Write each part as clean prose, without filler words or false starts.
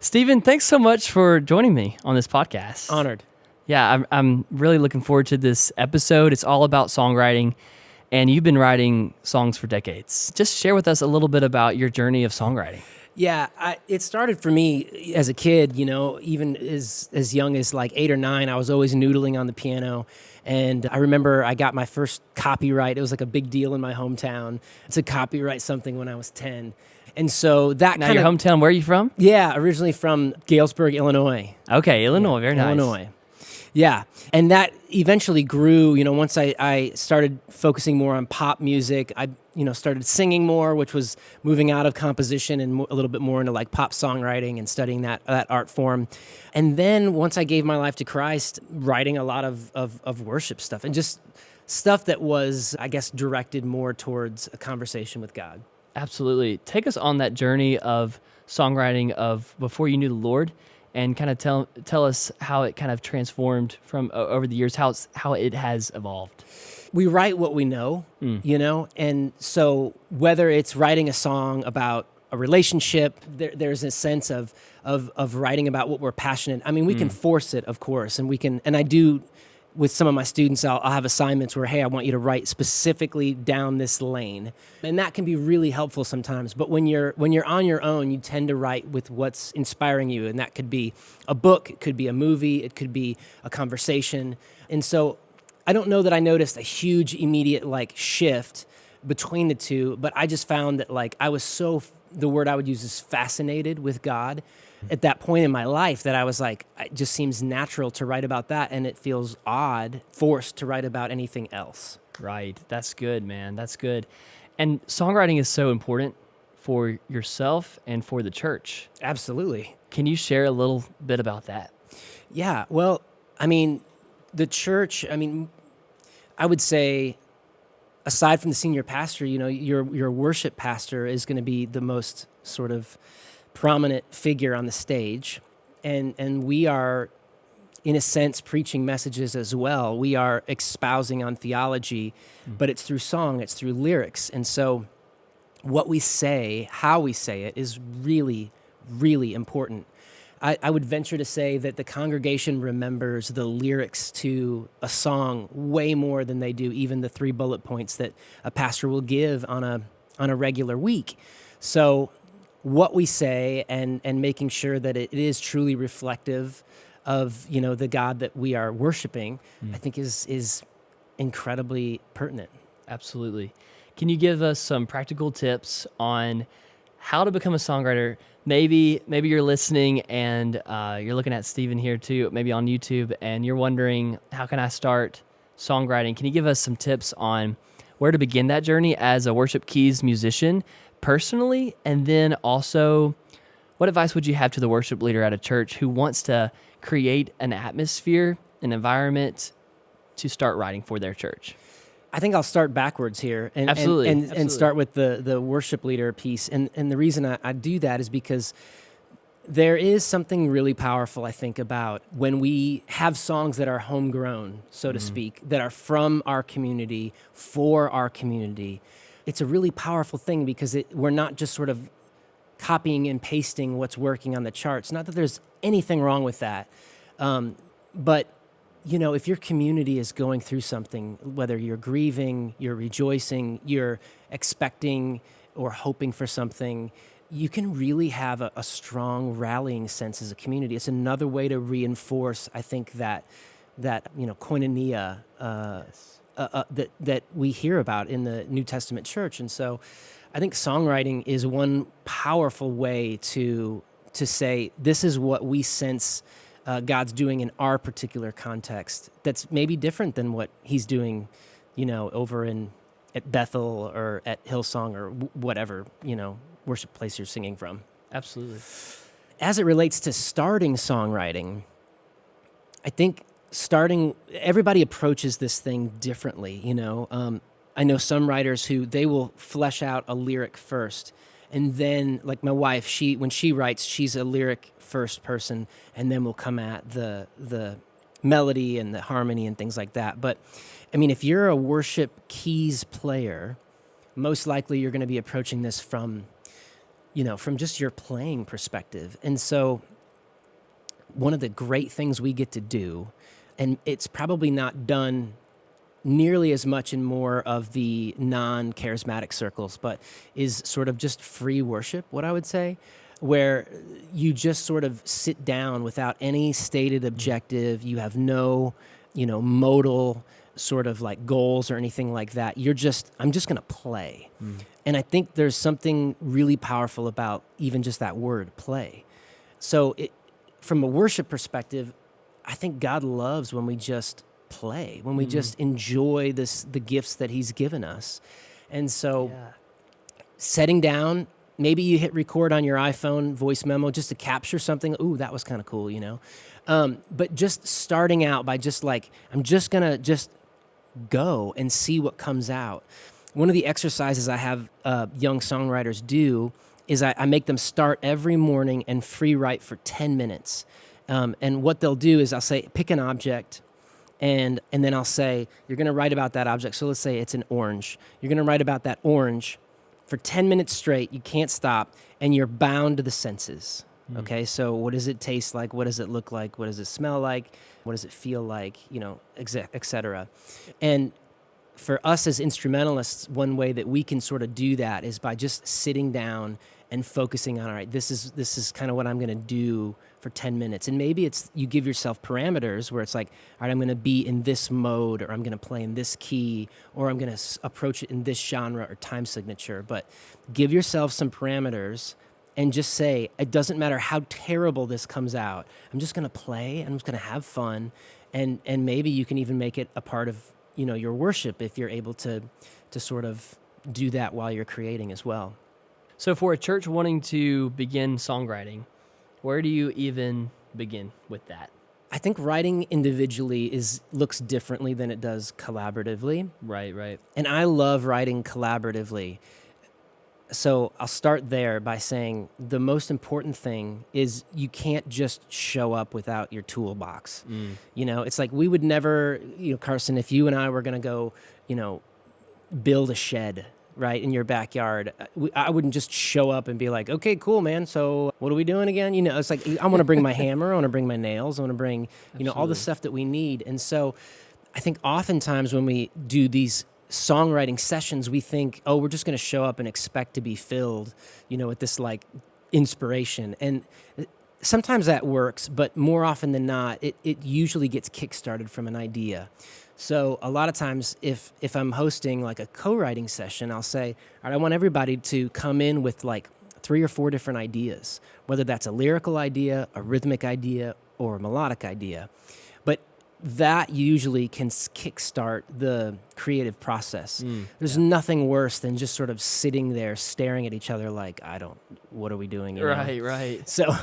Stephen, thanks so much for joining me on this podcast. Honored. Yeah, I'm really looking forward to this episode. It's all about songwriting, and you've been writing songs for decades. Just share with us a little bit about your journey of songwriting. Yeah, it started for me as a kid, even as young as like 8 or 9, I was always noodling on the piano. And I remember I got my first copyright. It was like a big deal in my hometown to copyright something when I was 10. And so that Now, your hometown, where are you from? Yeah, originally from Galesburg, Illinois. Okay, Illinois, Yeah, very nice. Illinois. Yeah, and that eventually grew, once I started focusing more on pop music, I, started singing more, which was moving out of composition and a little bit more into like pop songwriting and studying that art form. And then once I gave my life to Christ, writing a lot of worship stuff and just stuff that was, I guess, directed more towards a conversation with God. Absolutely. Take us on that journey of songwriting of before you knew the Lord, and kind of tell us how it kind of transformed from over the years, how it has evolved. We write what we know, and so whether it's writing a song about a relationship, there's a sense of writing about what we're passionate. I mean, we can force it, of course, and I do. With some of my students, I'll have assignments where, hey, I want you to write specifically down this lane. And that can be really helpful sometimes. But when you're on your own, you tend to write with what's inspiring you. And that could be a book, it could be a movie, it could be a conversation. And so I don't know that I noticed a huge immediate shift between the two, but I just found that I was the word I would use is fascinated with God at that point in my life that I was like, it just seems natural to write about that, and it feels forced to write about anything else. Right. That's good, man. That's good. And songwriting is so important for yourself and for the church. Absolutely. Can you share a little bit about that? Yeah. Well, the church, I would say, aside from the senior pastor, your worship pastor is going to be the most sort of prominent figure on the stage, and we are, in a sense, preaching messages as well. We are espousing on theology, but it's through song, it's through lyrics, and so what we say, how we say it, is really, really important. I would venture to say that the congregation remembers the lyrics to a song way more than they do even the 3 bullet points that a pastor will give on a regular week. So what we say and making sure that it is truly reflective of the God that we are worshiping, I think is incredibly pertinent. Absolutely. Can you give us some practical tips on how to become a songwriter? Maybe you're listening and you're looking at Stephen here too, maybe on YouTube, and you're wondering, how can I start songwriting? Can you give us some tips on where to begin that journey as a worship keys musician personally? And then also, what advice would you have to the worship leader at a church who wants to create an atmosphere, an environment to start writing for their church? I think I'll start backwards here and Absolutely. and start with the worship leader piece. And the reason I do that is because there is something really powerful, I think, about when we have songs that are homegrown, so to speak, that are from our community, for our community. It's a really powerful thing because we're not just sort of copying and pasting what's working on the charts. Not that there's anything wrong with that, but if your community is going through something, whether you're grieving, you're rejoicing, you're expecting or hoping for something, you can really have a strong rallying sense as a community. It's another way to reinforce, I think, that koinonia that we hear about in the New Testament church. And so I think songwriting is one powerful way to say, this is what we sense God's doing in our particular context that's maybe different than what he's doing, over at Bethel or at Hillsong or whatever, worship place you're singing from. Absolutely. As it relates to starting songwriting, I think everybody approaches this thing differently, I know some writers who they will flesh out a lyric first. And then, like my wife, when she writes, she's a lyric first person, and then we'll come at the melody and the harmony and things like that. But, if you're a worship keys player, most likely you're going to be approaching this from, from just your playing perspective. And so one of the great things we get to do, and it's probably not done nearly as much in more of the non-charismatic circles, but is sort of just free worship, what I would say, where you just sort of sit down without any stated objective. You have no, modal sort of like goals or anything like that. I'm just going to play. And I think there's something really powerful about even just that word, play. So from a worship perspective, I think God loves when we just play, when we just enjoy the gifts that he's given us. And so setting down, maybe you hit record on your iPhone voice memo just to capture something. Ooh, that was kind of cool, but just starting out by just like, I'm just going to just go and see what comes out. One of the exercises I have young songwriters do is I make them start every morning and free write for 10 minutes. And what they'll do is I'll say, pick an object, and then I'll say, you're going to write about that object. So let's say it's an orange. You're going to write about that orange for 10 minutes straight. You can't stop, and you're bound to the senses. Okay, so what does it taste like? What does it look like? What does it smell like? What does it feel like? Et cetera. And for us as instrumentalists, one way that we can sort of do that is by just sitting down and focusing on, all right, this is kind of what I'm going to do for 10 minutes. And maybe it's you give yourself parameters where it's like, all right, I'm going to be in this mode, or I'm going to play in this key, or I'm going to approach it in this genre or time signature. But give yourself some parameters and just say, it doesn't matter how terrible this comes out. I'm just going to play, and I'm just going to have fun. And maybe you can even make it a part of, your worship if you're able to sort of do that while you're creating as well. So for a church wanting to begin songwriting, where do you even begin with that? I think writing individually looks differently than it does collaboratively. Right. And I love writing collaboratively. So I'll start there by saying the most important thing is you can't just show up without your toolbox. It's like we would never, Carson, if you and I were going to go, build a shed, right, in your backyard, I wouldn't just show up and be like, okay, cool, man. So what are we doing again? It's like, I want to bring my hammer. I want to bring my nails. I want to bring, all the stuff that we need. And so I think oftentimes when we do these songwriting sessions, we think, oh, we're just going to show up and expect to be filled, with this like inspiration. And sometimes that works, but more often than not, it usually gets kickstarted from an idea. So a lot of times if I'm hosting like a co-writing session, I'll say, all right, I want everybody to come in with like 3 or 4 different ideas, whether that's a lyrical idea, a rhythmic idea, or a melodic idea. But that usually can kickstart the creative process. There's nothing worse than just sort of sitting there staring at each other like, what are we doing? Right. So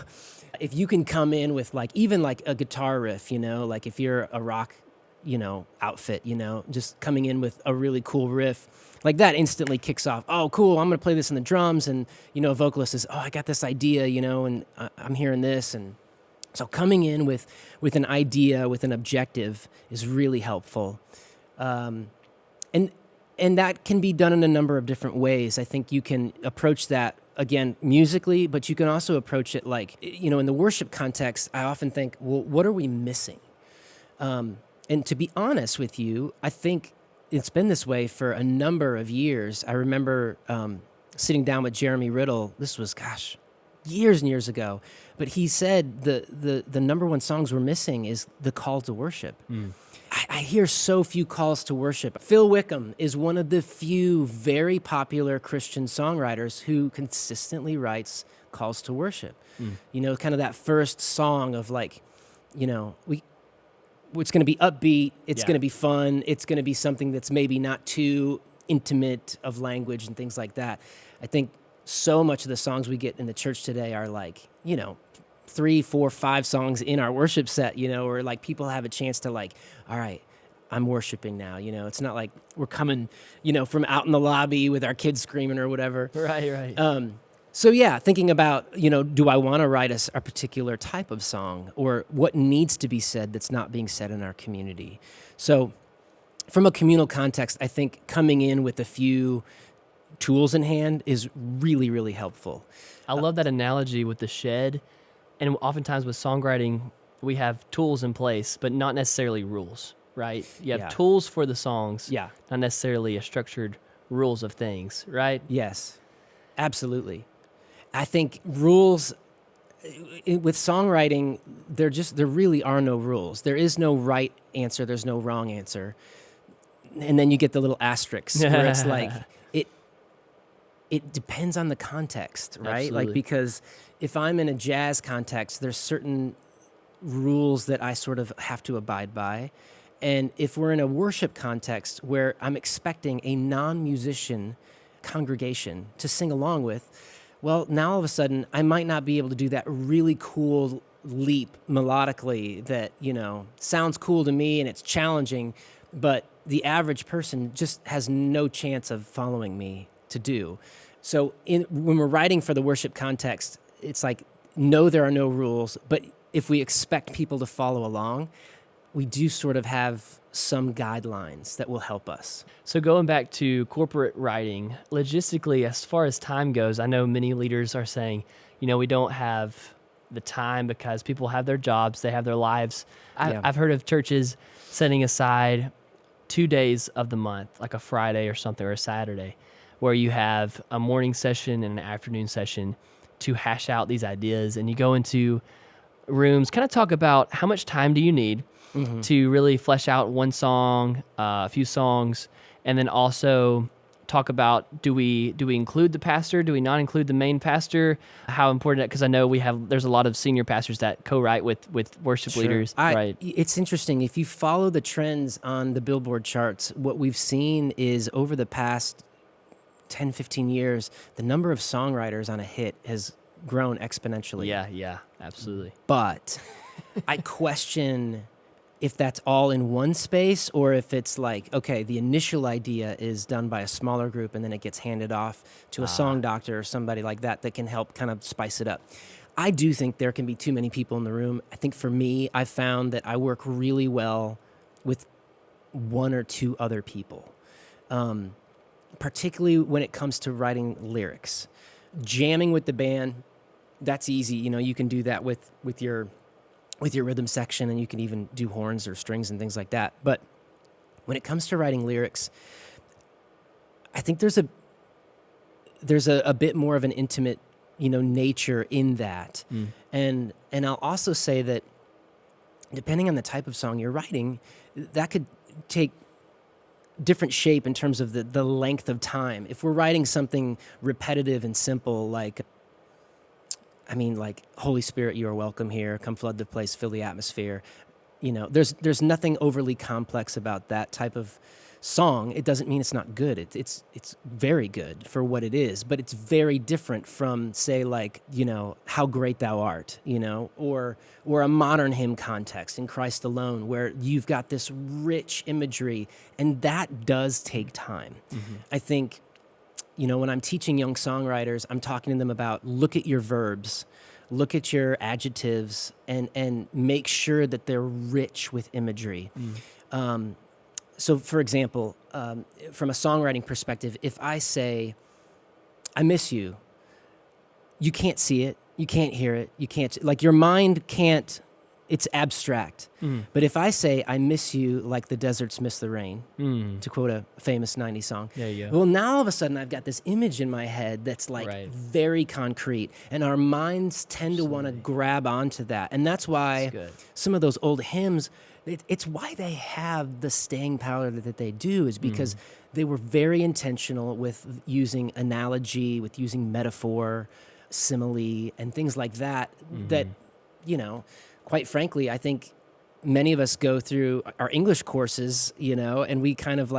if you can come in with like, even like a guitar riff, like if you're a rock, outfit, just coming in with a really cool riff, like that instantly kicks off, oh, cool, I'm going to play this in the drums. And, a vocalist is, oh, I got this idea, and I'm hearing this. And so coming in with an idea, with an objective is really helpful. And that can be done in a number of different ways. I think you can approach that, again, musically, but you can also approach it like, in the worship context, I often think, well, what are we missing? And to be honest with you, I think it's been this way for a number of years. I remember sitting down with Jeremy Riddle. This was, years and years ago. But he said the number one songs we're missing is the call to worship. I hear so few calls to worship. Phil Wickham is one of the few very popular Christian songwriters who consistently writes calls to worship. Kind of that first song of like, it's going to be upbeat, it's going to be fun, it's going to be something that's maybe not too intimate of language and things like that. I think so much of the songs we get in the church today are like, 3, 4, 5 songs in our worship set, or like people have a chance to like, all right, I'm worshiping now, it's not like we're coming, from out in the lobby with our kids screaming or whatever. Right. So yeah, thinking about, do I want to write a particular type of song, or what needs to be said that's not being said in our community? So from a communal context, I think coming in with a few tools in hand is really, really helpful. I love that analogy with the shed. And oftentimes with songwriting, we have tools in place, but not necessarily rules, right? You have Yeah. tools for the songs, Yeah. not necessarily a structured rules of things, right? Yes, absolutely. I think rules with songwriting, there really are no rules. There is no right answer. There's no wrong answer. And then you get the little asterisks where it's like it depends on the context, right? Absolutely. Like, because if I'm in a jazz context, there's certain rules that I sort of have to abide by. And if we're in a worship context where I'm expecting a non-musician congregation to sing along with, well, now all of a sudden I might not be able to do that really cool leap melodically that, sounds cool to me and it's challenging, but the average person just has no chance of following me to do. So when we're writing for the worship context, it's like, no, there are no rules, but if we expect people to follow along, we do sort of have some guidelines that will help us. So going back to corporate writing, logistically, as far as time goes, I know many leaders are saying, we don't have the time because people have their jobs, they have their lives. Yeah. I've heard of churches setting aside 2 days of the month, like a Friday or something, or a Saturday, where you have a morning session and an afternoon session to hash out these ideas. And you go into rooms, kind of talk about how much time do you need to really flesh out one song, a few songs, and then also talk about, do we include the pastor? Do we not include the main pastor? How important, because I know there's a lot of senior pastors that co-write with worship leaders, right? It's interesting. If you follow the trends on the Billboard charts, what we've seen is over the past 10, 15 years, the number of songwriters on a hit has grown exponentially. Yeah, absolutely. But I question if that's all in one space or if it's like, okay, the initial idea is done by a smaller group and then it gets handed off to a song doctor or somebody like that can help kind of spice it up. I do think there can be too many people in the room. I think for me, I found that I work really well with one or two other people, particularly when it comes to writing lyrics. Jamming with the band, that's easy. You can do that with your rhythm section, and you can even do horns or strings and things like that. But when it comes to writing lyrics, I think there's a bit more of an intimate, nature in that. And I'll also say that depending on the type of song you're writing, that could take different shape in terms of the length of time. If we're writing something repetitive and simple, like Holy Spirit, you are welcome here. Come flood the place, fill the atmosphere. There's nothing overly complex about that type of song. It doesn't mean it's not good. It's very good for what it is, but it's very different from, say, How Great Thou Art, or a modern hymn context in Christ Alone, where you've got this rich imagery, and that does take time. I think, when I'm teaching young songwriters, I'm talking to them about, look at your verbs, look at your adjectives, and make sure that they're rich with imagery. So, for example, from a songwriting perspective, if I say, I miss you, you can't see it, you can't hear it, your mind can't, it's abstract. But if I say, I miss you like the deserts miss the rain, to quote a famous 90s song, well, now all of a sudden I've got this image in my head that's very concrete, and our minds tend to want to grab onto that. And that's why some of those old hymns, it's why they have the staying power that they do, is because they were very intentional with using analogy, with using metaphor, simile, and things like that, that, quite frankly, I think many of us go through our English courses, and we kind of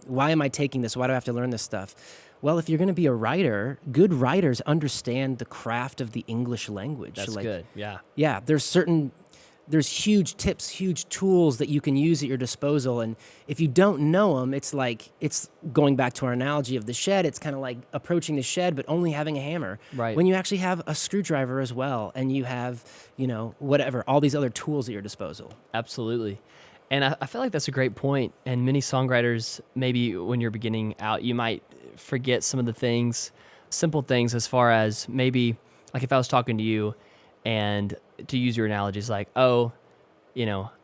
why am I taking this? Why do I have to learn this stuff? Well, if you're going to be a writer, good writers understand the craft of the English language. That's good, yeah. Yeah, there's huge tips, huge tools that you can use at your disposal. And if you don't know them, it's going back to our analogy of the shed. It's kind of like approaching the shed, but only having a hammer. Right. When you actually have a screwdriver as well, and you have, all these other tools at your disposal. Absolutely. And I feel like that's a great point. And many songwriters, maybe when you're beginning out, you might forget some of the things, simple things, as far as maybe, like if I was talking to you and to use your analogies, like, oh,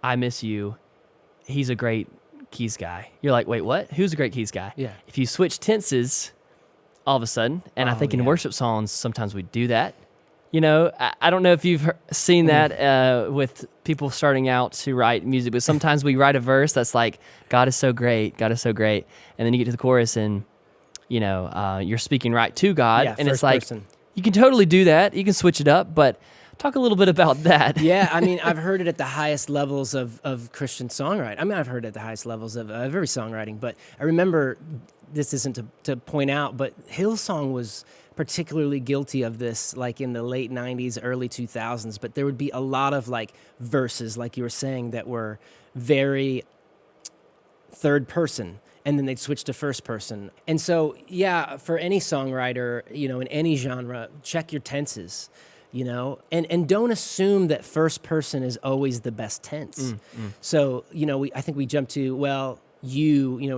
I miss you. He's a great keys guy. You're like, wait, what? Who's a great keys guy? Yeah. If you switch tenses all of a sudden, and I think in yeah. worship songs, sometimes we do that. I don't know if you've seen that with people starting out to write music, but sometimes we write a verse that's like, God is so great, God is so great. And then you get to the chorus and, you're speaking right to God. Yeah, and it's first like, person. you can totally do that. You can switch it up, but talk a little bit about that. Yeah, I mean, I've heard it at the highest levels of Christian songwriting. I mean, I've heard it at the highest levels of every songwriting, but I remember, this isn't to point out, but Hillsong was particularly guilty of this, like in the late 90s, early 2000s, but there would be a lot of like verses, like you were saying, that were very third person, and then they'd switch to first person. And so, yeah, for any songwriter, in any genre, check your tenses, and don't assume that first person is always the best tense. So, I think we jump to, well,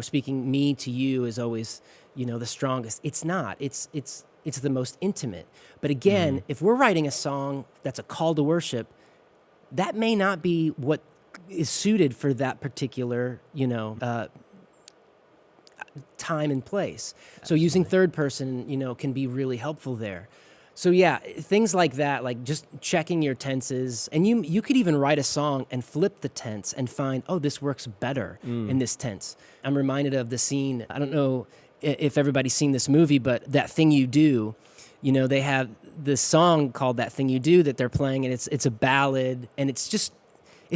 speaking me to you is always, the strongest. It's not. It's the most intimate. But again, if we're writing a song that's a call to worship, that may not be what is suited for that particular, time and place. Absolutely. So using third person, can be really helpful there. So yeah, things like that, like just checking your tenses, and you could even write a song and flip the tense and find, oh, this works better in this tense. I'm reminded of the scene, I don't know if everybody's seen this movie, but That Thing You Do, they have this song called That Thing You Do that they're playing, and it's a ballad, and it's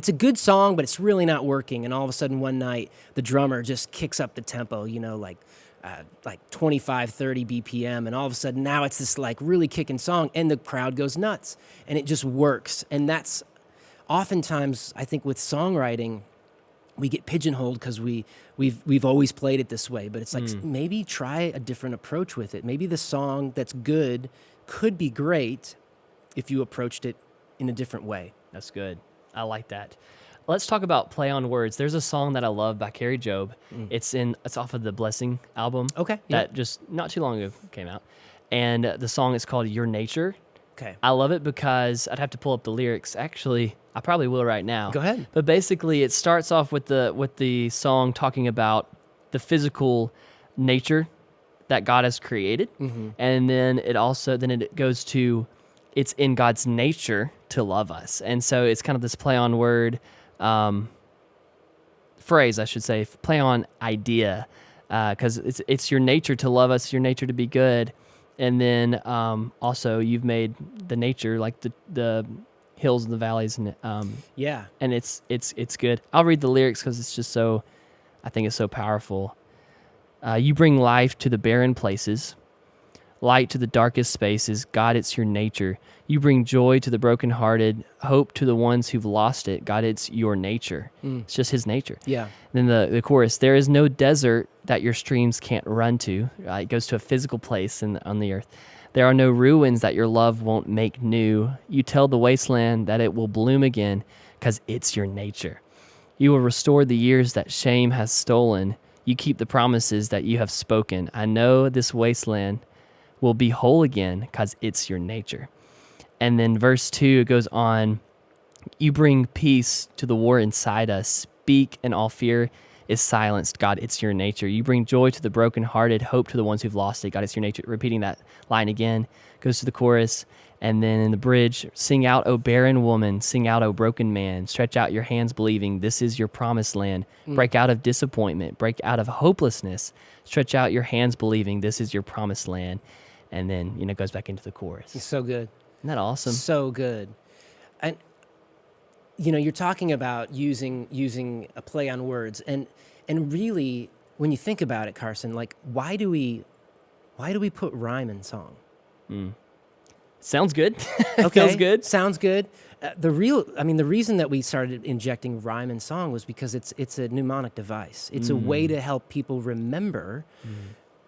a good song, but it's really not working. And all of a sudden one night, the drummer just kicks up the tempo, like 25, 30 BPM. And all of a sudden now it's this like really kicking song, and the crowd goes nuts, and it just works. And that's oftentimes, I think, with songwriting, we get pigeonholed because we've always played it this way. But it's like, maybe try a different approach with it. Maybe the song that's good could be great if you approached it in a different way. That's good. I like that. Let's talk about play on words. There's a song that I love by Carrie Jobe. It's off of the Blessing album. Okay. That just not too long ago came out. And the song is called Your Nature. Okay. I love it because I'd have to pull up the lyrics. Actually, I probably will right now. Go ahead. But basically it starts off with the song talking about the physical nature that God has created. And then it goes to, it's in God's nature to love us. And so it's kind of this play on word phrase, I should say, play on idea, because it's your nature to love us, your nature to be good. And then also you've made the nature like the hills and the valleys, and and it's good. I'll read the lyrics because it's just so, I think it's so powerful. You bring life to the barren places, light to the darkest spaces. God, it's your nature. You bring joy to the brokenhearted, hope to the ones who've lost it. God, it's your nature. It's just his nature. Yeah. Then the chorus, there is no desert that your streams can't run to. It goes to a physical place on the earth. There are no ruins that your love won't make new. You tell the wasteland that it will bloom again because it's your nature. You will restore the years that shame has stolen. You keep the promises that you have spoken. I know this wasteland will be whole again because it's your nature. And then verse 2 goes on, you bring peace to the war inside us. Speak and all fear is silenced. God, it's your nature. You bring joy to the brokenhearted, hope to the ones who've lost it. God, it's your nature. Repeating that line again, goes to the chorus. And then in the bridge, sing out, O barren woman, sing out, O broken man. Stretch out your hands believing this is your promised land. Break out of disappointment, break out of hopelessness. Stretch out your hands believing this is your promised land. And then, it goes back into the chorus. It's so good. Isn't that awesome? So good. And, you're talking about using a play on words. And really, when you think about it, Carson, like, why do we put rhyme in song? Sounds good. Okay. Feels good. Sounds good. The reason that we started injecting rhyme in song was because it's a mnemonic device. It's a way to help people remember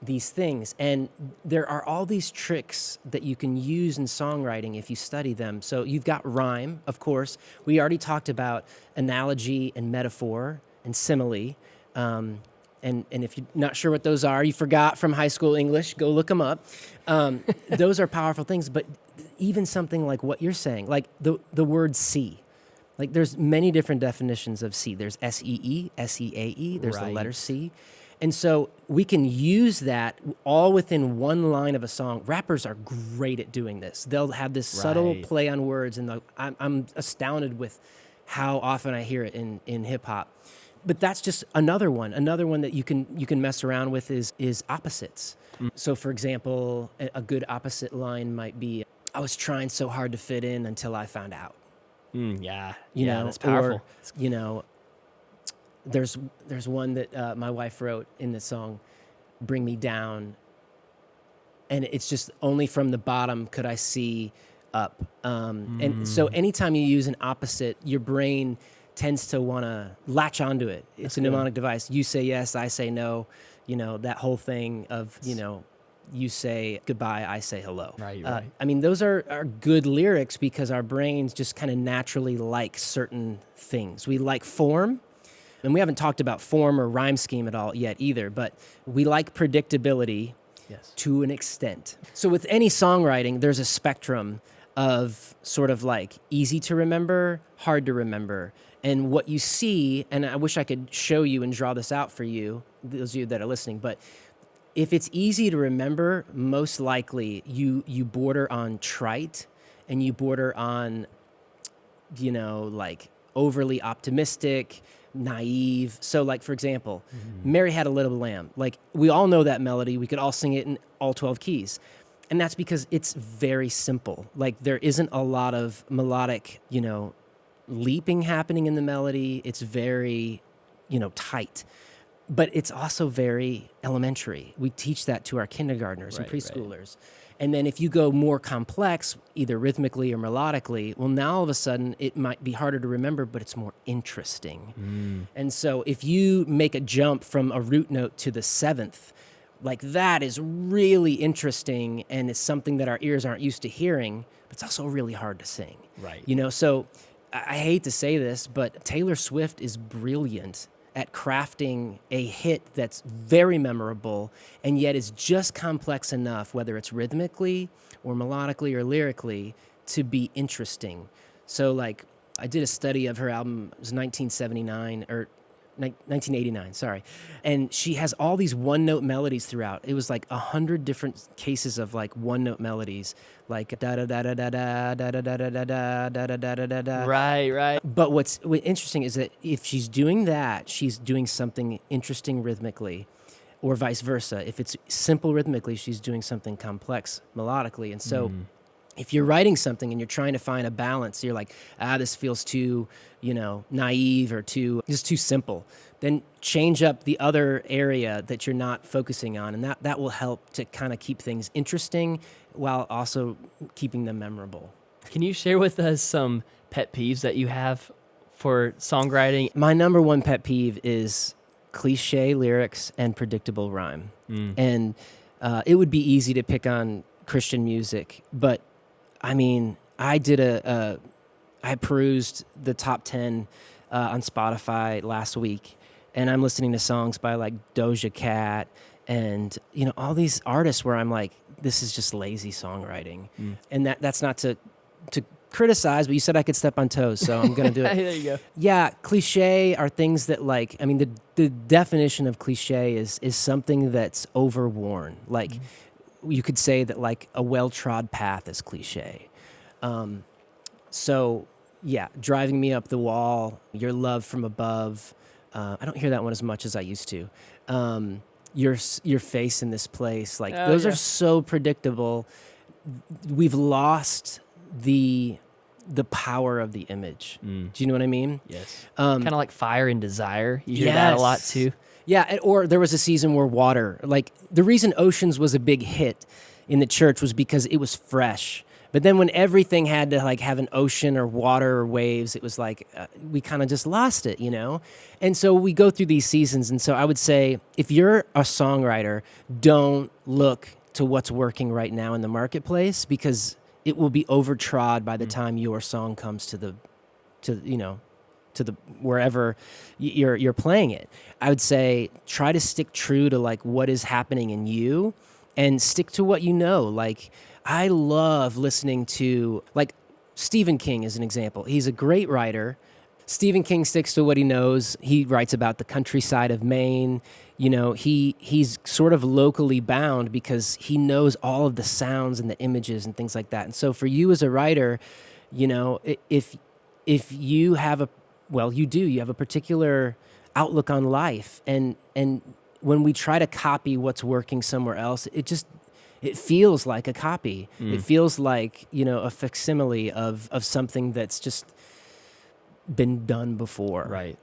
these things. And there are all these tricks that you can use in songwriting if you study them. So you've got rhyme, of course. We already talked about analogy and metaphor and simile. And if you're not sure what those are, you forgot from high school English, go look them up. Those are powerful things. But even something like what you're saying, like the word see. Like there's many different definitions of see. There's S-E-E, S-E-A-E, there's the letter C. And so we can use that all within one line of a song. Rappers are great at doing this. They'll have this subtle play on words, and I'm astounded with how often I hear it in hip hop. But that's just another one. Another one that you can mess around with is opposites. So for example, a good opposite line might be, I was trying so hard to fit in until I found out. Yeah, You know, that's powerful. Or, you know, there's one that my wife wrote in the song, Bring Me Down. And it's just only from the bottom could I see up. And so anytime you use an opposite, your brain tends to want to latch onto it. It's a mnemonic device. You say yes, I say no. You know, that whole thing of, you know, you say goodbye, I say hello. Right. I mean, those are good lyrics because our brains just kind of naturally like certain things. We like form, and we haven't talked about form or rhyme scheme at all yet either, but we like predictability to an extent. So with any songwriting, there's a spectrum of sort of like easy to remember, hard to remember. And what you see, and I wish I could show you and draw this out for you, those of you that are listening, but if it's easy to remember, most likely you border on trite and you border on, you know, like overly optimistic, naive. So like, for example, Mary Had a Little Lamb. Like we all know that melody. We could all sing it in all 12 keys. And that's because it's very simple. Like there isn't a lot of melodic, you know, leaping happening in the melody. It's very, you know, tight. But it's also very elementary. We teach that to our kindergartners and preschoolers. And then if you go more complex, either rhythmically or melodically, well, now all of a sudden it might be harder to remember, but it's more interesting. And so if you make a jump from a root note to the seventh, like that is really interesting, and it's something that our ears aren't used to hearing, but it's also really hard to sing. Right. You know, so I hate to say this, but Taylor Swift is brilliant at crafting a hit that's very memorable and yet is just complex enough, whether it's rhythmically or melodically or lyrically, to be interesting. So like I did a study of her album, it was 1989, sorry. And she has all these one-note melodies throughout. It was like 100 different cases of like one-note melodies, like da-da-da-da-da-da, Right. But what's interesting is that if she's doing that, she's doing something interesting rhythmically, or vice versa. If it's simple rhythmically, she's doing something complex melodically. And so if you're writing something and you're trying to find a balance, you're like, this feels too, you know, naive or just too simple, then change up the other area that you're not focusing on. And that will help to kind of keep things interesting while also keeping them memorable. Can you share with us some pet peeves that you have for songwriting? My number one pet peeve is cliche lyrics and predictable rhyme. And it would be easy to pick on Christian music, but I mean, I perused the top 10 on Spotify last week, and I'm listening to songs by like Doja Cat and, you know, all these artists where I'm like, this is just lazy songwriting. And that's not to criticize, but you said I could step on toes, so I'm going to do it. There you go. Yeah, cliche are things that like, I mean, the definition of cliche is something that's overworn. Like, you could say that like a well-trod path is cliche. So yeah, driving me up the wall, your love from above. I don't hear that one as much as I used to. Your face in this place, like those are so predictable. We've lost the power of the image. Do you know what I mean? Yes. Kind of like Fire and Desire. You hear that a lot too. Yeah, or there was a season where Water, like the reason Oceans was a big hit in the church was because it was fresh, But then when everything had to like have an ocean or water or waves, it was like we kind of just lost it, you know? And so we go through these seasons. And so I would say if you're a songwriter, don't look to what's working right now in the marketplace, because it will be overtrod by the time your song comes to the wherever you're playing it. I would say try to stick true to like what is happening in you, and stick to what you know. Like I love listening to like Stephen King as an example. He's a great writer. Stephen King sticks to what he knows. He writes about the countryside of Maine. You know, he's sort of locally bound because he knows all of the sounds and the images and things like that. And so for you as a writer, you know, if you have you have a particular outlook on life, and when we try to copy what's working somewhere else, it feels like a copy. It feels like, you know, a facsimile of something that's just been done before. Right.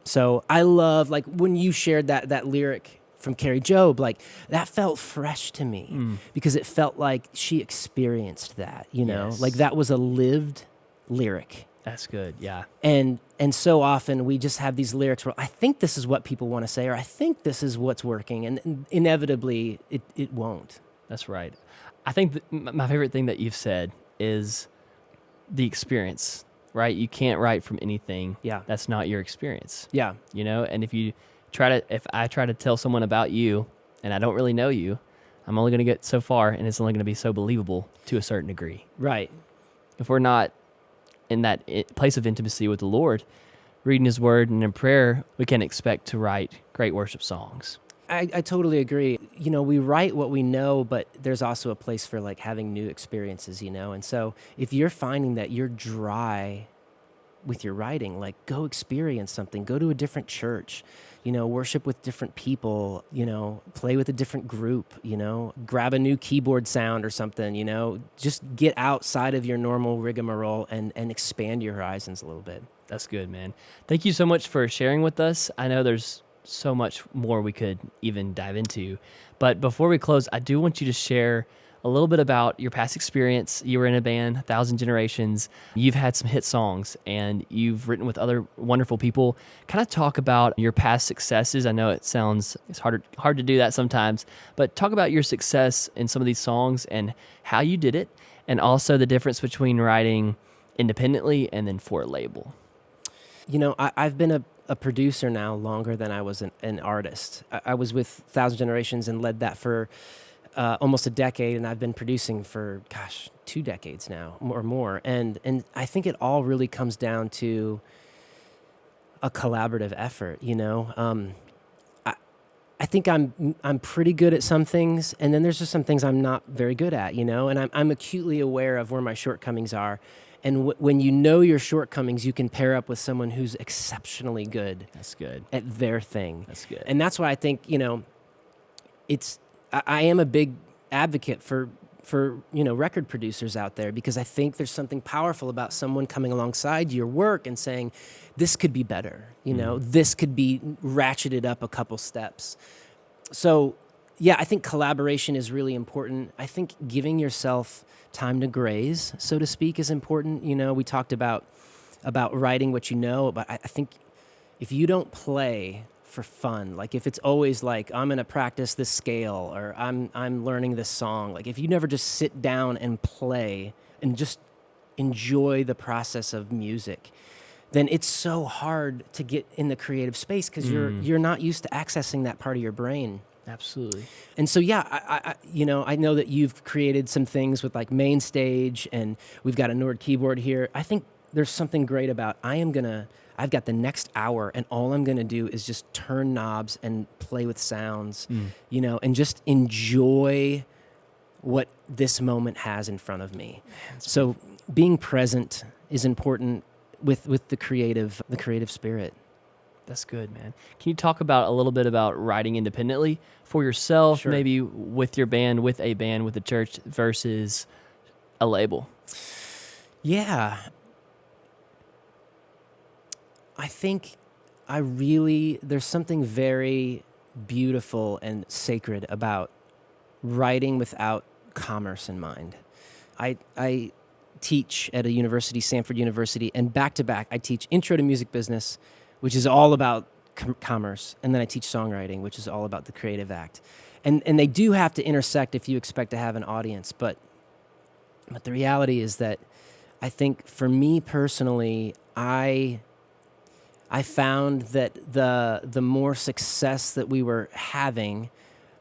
So I love, like, when you shared that lyric from Carrie Job, like, that felt fresh to me because it felt like she experienced that, you know? Yes. Like, that was a lived lyric. That's good. Yeah. And so often we just have these lyrics where I think this is what people want to say, or I think this is what's working, and inevitably it won't. That's right. I think my favorite thing that you've said is the experience, right? You can't write from anything that's not your experience. Yeah. You know, and if I try to tell someone about you and I don't really know you, I'm only going to get so far, and it's only going to be so believable to a certain degree. Right. If we're not in that place of intimacy with the Lord, reading his word and in prayer, we can expect to write great worship songs. I totally agree. You know, we write what we know, but there's also a place for like having new experiences, you know? And so if you're finding that you're dry with your writing, like go experience something, go to a different church, you know, worship with different people, you know, play with a different group, you know, grab a new keyboard sound or something, you know, just get outside of your normal rigmarole and expand your horizons a little bit. That's good, man. Thank you so much for sharing with us. I know there's so much more we could even dive into, but before we close, I do want you to share a little bit about your past experience. You were in a band, 1,000 Generations. You've had some hit songs, and you've written with other wonderful people. Kind of talk about your past successes. I know it's hard to do that sometimes, but talk about your success in some of these songs and how you did it, and also the difference between writing independently and then for a label. You know, I've been a producer now longer than I was an artist. I was with 1,000 Generations and led that for almost a decade, and I've been producing for 2 decades now or more. And I think it all really comes down to a collaborative effort. You know, I think I'm pretty good at some things, and then there's just some things I'm not very good at. You know, and I'm acutely aware of where my shortcomings are. And when you know your shortcomings, you can pair up with someone who's exceptionally good. That's good. At their thing. That's good. And that's why I think, you know, I am a big advocate for you know, record producers out there, because I think there's something powerful about someone coming alongside your work and saying, this could be better, you know, this could be ratcheted up a couple steps. So, yeah, I think collaboration is really important. I think giving yourself time to graze, so to speak, is important. You know, we talked about writing what you know, but I think if you don't play for fun, like if it's always like, I'm going to practice this scale, or I'm learning this song, like if you never just sit down and play and just enjoy the process of music, then it's so hard to get in the creative space because you're not used to accessing that part of your brain. Absolutely. And so, yeah, I know that you've created some things with like Main Stage, and we've got a Nord keyboard here. I think there's something great about I've got the next hour, and all I'm going to do is just turn knobs and play with sounds, you know, and just enjoy what this moment has in front of me. So being present is important with the creative spirit. That's good, man. Can you talk about a little bit about writing independently for yourself, Sure. maybe with your band, with a band, with the church versus a label? Yeah. I think there's something very beautiful and sacred about writing without commerce in mind. I teach at a university, Stanford University, and back to back, I teach Intro to Music Business, which is all about commerce, and then I teach songwriting, which is all about the creative act. And they do have to intersect if you expect to have an audience, but the reality is that I think for me personally, I found that the more success that we were having,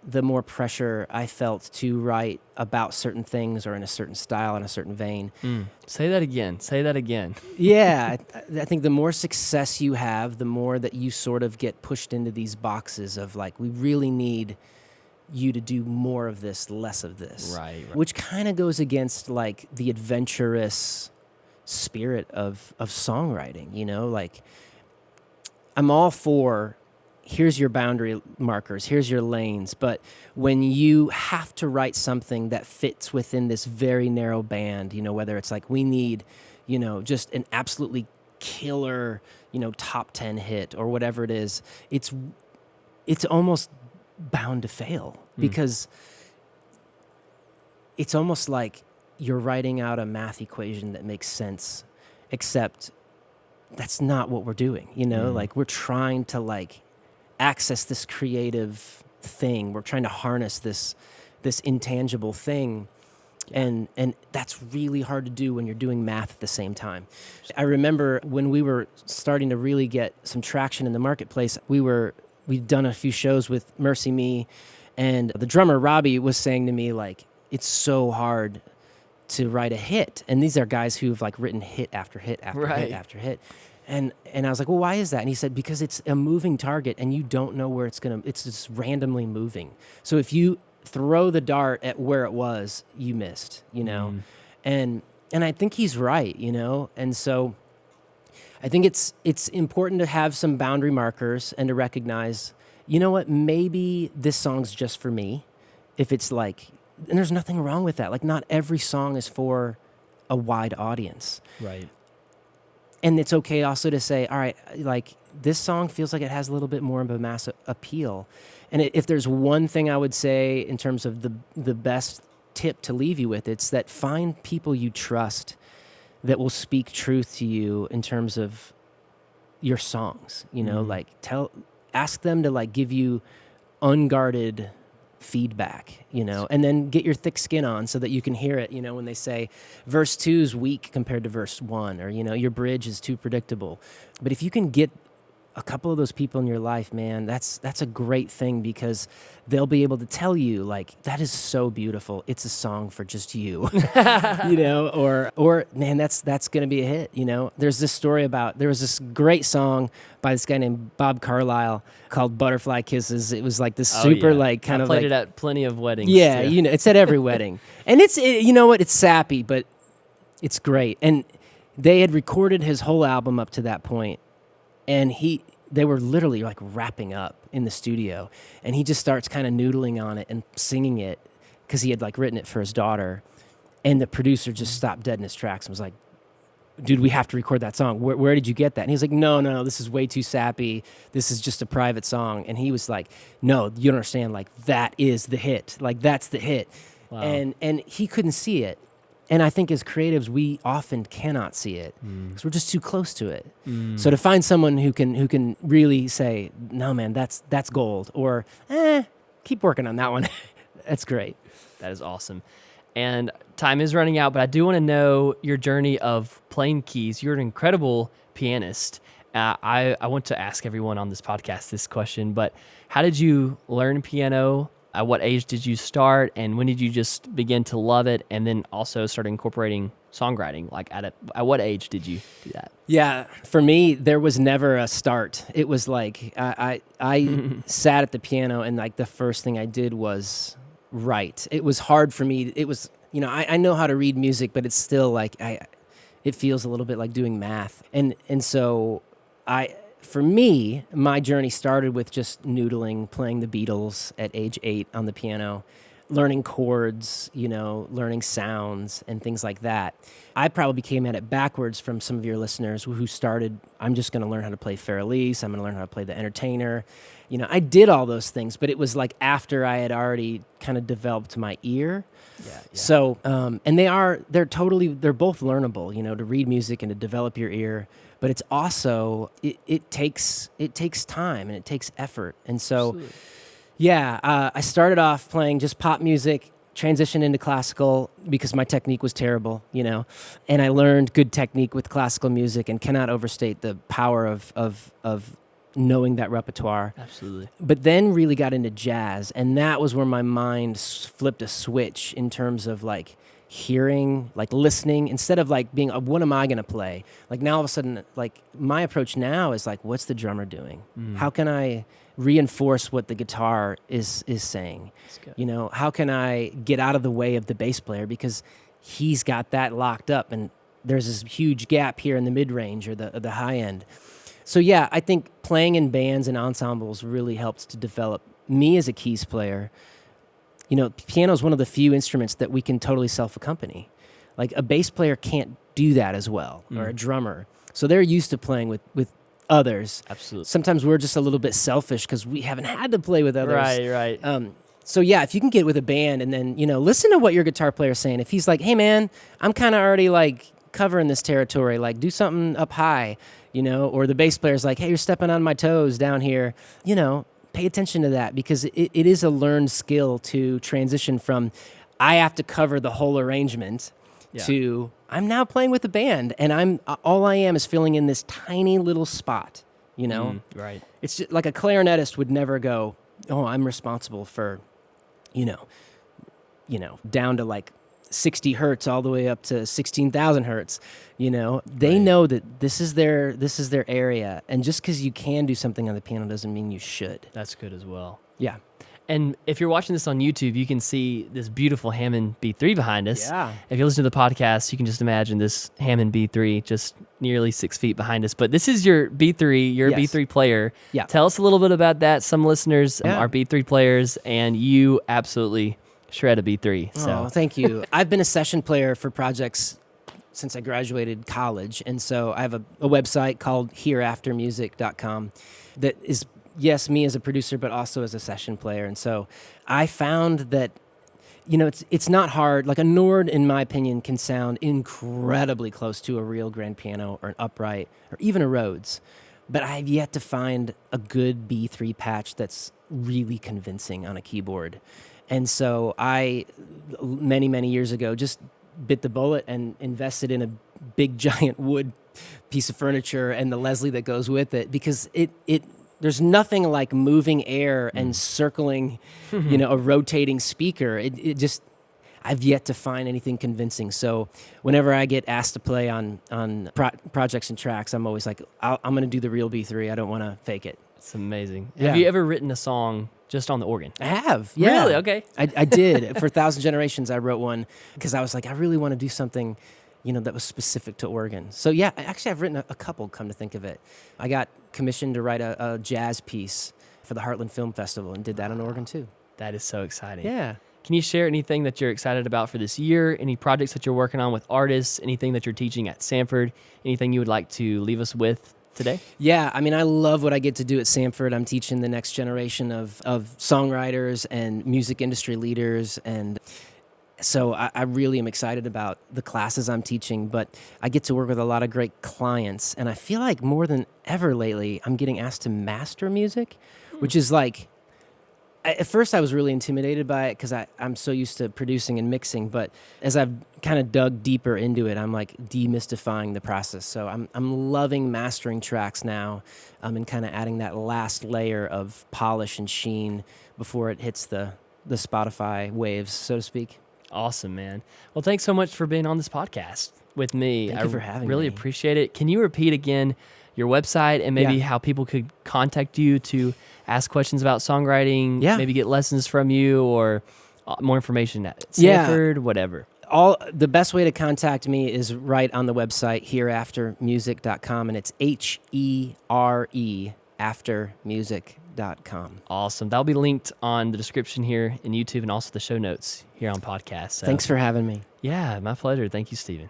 the more pressure I felt to write about certain things or in a certain style, in a certain vein. Say that again. Say that again. Yeah, I think the more success you have, the more that you sort of get pushed into these boxes of like, we really need you to do more of this, less of this. Right. Which kind of goes against like the adventurous spirit of songwriting, you know? Like, I'm all for, here's your boundary markers, here's your lanes, but when you have to write something that fits within this very narrow band, you know, whether it's like we need, you know, just an absolutely killer, you know, top 10 hit or whatever it is, it's almost bound to fail because it's almost like you're writing out a math equation that makes sense, except that's not what we're doing, you know? Like, we're trying to like access this creative thing. We're trying to harness this intangible thing. And that's really hard to do when you're doing math at the same time. I remember when we were starting to really get some traction in the marketplace, we'd done a few shows with Mercy Me, and the drummer Robbie was saying to me like, it's so hard to write a hit. And these are guys who've like written hit after hit after hit after hit. And I was like, well, why is that? And he said, because it's a moving target and you don't know where it's just randomly moving. So if you throw the dart at where it was, you missed, you know? And I think he's right, you know? And so I think it's important to have some boundary markers and to recognize, you know what, maybe this song's just for me. If it's like, and there's nothing wrong with that. Like, not every song is for a wide audience. Right. And it's okay also to say, all right, like, this song feels like it has a little bit more of a mass appeal. And if there's one thing I would say in terms of the best tip to leave you with, it's that find people you trust that will speak truth to you in terms of your songs, you know, like ask them to like give you unguarded feedback, you know, and then get your thick skin on so that you can hear it, you know, when they say verse 2 is weak compared to verse 1, or, you know, your bridge is too predictable. But if you can get a couple of those people in your life, man, that's a great thing, because they'll be able to tell you like, that is so beautiful, it's a song for just you. You know, or man, that's going to be a hit, you know. There's this story about, there was this great song by this guy named Bob Carlyle called Butterfly Kisses. It was like this super like kind I of played like, it at plenty of weddings. yeah, too. you know, it's at every wedding. And you know what, it's sappy, but it's great. And they had recorded his whole album up to that point, and they were literally like wrapping up in the studio, and he just starts kind of noodling on it and singing it because he had like written it for his daughter. And the producer just stopped dead in his tracks and was like, dude, we have to record that song. Where did you get that? And he was like, no, this is way too sappy. This is just a private song. And he was like, no, you don't understand. Like, that is the hit. Like, that's the hit. Wow. And he couldn't see it. And I think as creatives, we often cannot see it because we're just too close to it. So to find someone who can really say, no, man, that's gold, or keep working on that one, that's great. That is awesome. And time is running out, but I do want to know your journey of playing keys. You're an incredible pianist. I want to ask everyone on this podcast this question, but how did you learn piano? At what age did you start, and when did you just begin to love it, and then also start incorporating songwriting? Like, at what age did you do that? Yeah, for me, there was never a start. It was like I sat at the piano, and like the first thing I did was write. It was hard for me. It was, you know, I know how to read music, but it's still like it feels a little bit like doing math, and so for me, my journey started with just noodling, playing the Beatles at age 8 on the piano, learning chords, learning sounds and things like that. I probably came at it backwards from some of your listeners who started, I'm just going to learn how to play Fairlease, I'm going to learn how to play the entertainer. I did all those things, but it was like after I had already kind of developed my ear. Yeah. So, and they're both learnable, to read music and to develop your ear, but it's also, it takes time and it takes effort. And so, Absolutely. yeah, I started off playing just pop music, transitioned into classical because my technique was terrible, and I learned good technique with classical music and cannot overstate the power of knowing that repertoire. Absolutely. But then really got into jazz, and that was where my mind flipped a switch in terms of like hearing, like listening, instead of like being, what am I going to play? Like now all of a sudden, like my approach now is like, what's the drummer doing? How can I reinforce what the guitar is saying? How can I get out of the way of the bass player because he's got that locked up and there's this huge gap here in the mid-range or the high end. So yeah, I think playing in bands and ensembles really helps to develop me as a keys player. Piano is one of the few instruments that we can totally self-accompany. Like a bass player can't do that as well, or a drummer. So they're used to playing with others. Absolutely. Sometimes we're just a little bit selfish because we haven't had to play with others. Right. So yeah, if you can get with a band and then, listen to what your guitar player's saying. If he's like, hey man, I'm kind of already like covering this territory, like do something up high, or the bass player's like, hey, you're stepping on my toes down here, pay attention to that because it is a learned skill to transition from I have to cover the whole arrangement to I'm now playing with a band and all I am is filling in this tiny little spot, Right. It's just like a clarinetist would never go, oh, I'm responsible for, down to like 60 hertz all the way up to 16,000 hertz. They know that this is their area. And just because you can do something on the piano doesn't mean you should. That's good as well. Yeah. And if you're watching this on YouTube, you can see this beautiful Hammond B3 behind us. Yeah. If you listen to the podcast, you can just imagine this Hammond B3 just nearly 6 feet behind us. But this is your B3, you're a B3 player. Yeah. Tell us a little bit about that. Some listeners are B3 players, and you absolutely shred a B3. So. Oh, thank you. I've been a session player for projects since I graduated college. And so I have a website called hereaftermusic.com that is, yes, me as a producer, but also as a session player. And so I found that, it's not hard. Like a Nord, in my opinion, can sound incredibly close to a real grand piano or an upright or even a Rhodes. But I've yet to find a good B3 patch that's really convincing on a keyboard. And so I, many, many years ago, just bit the bullet and invested in a big, giant wood piece of furniture and the Leslie that goes with it because there's nothing like moving air and circling, a rotating speaker. It just, I've yet to find anything convincing. So whenever I get asked to play on projects and tracks, I'm always like, I'm going to do the real B3. I don't want to fake it. It's amazing. Yeah. Have you ever written a song just on the organ? I have. Yeah. Really? Okay. I did. For 1,000 Generations, I wrote one because I was like, I really want to do something, that was specific to organ. So yeah, actually I've written a couple, come to think of it. I got commissioned to write a jazz piece for the Heartland Film Festival and did that on organ too. That is so exciting. Yeah. Can you share anything that you're excited about for this year? Any projects that you're working on with artists? Anything that you're teaching at Samford? Anything you would like to leave us with today? Yeah, I mean, I love what I get to do at Samford. I'm teaching the next generation of songwriters and music industry leaders. And so I really am excited about the classes I'm teaching, but I get to work with a lot of great clients. And I feel like more than ever lately, I'm getting asked to master music, which is like, at first I was really intimidated by it because I'm so used to producing and mixing. But as I've kind of dug deeper into it, I'm like demystifying the process. So I'm loving mastering tracks now and kind of adding that last layer of polish and sheen before it hits the Spotify waves, so to speak. Awesome, man. Well, thanks so much for being on this podcast with me. Thank you for having really me. appreciate it. Can you repeat again your website and maybe how people could contact you to ask questions about songwriting, maybe get lessons from you or more information at Samford, whatever? The best way to contact me is right on the website, hereaftermusic.com, and it's HERE aftermusic.com. potaczek.com. Awesome. That'll be linked on the description here in YouTube and also the show notes here on podcast. So, Thanks for having me. Yeah, my pleasure. Thank you, Stephen.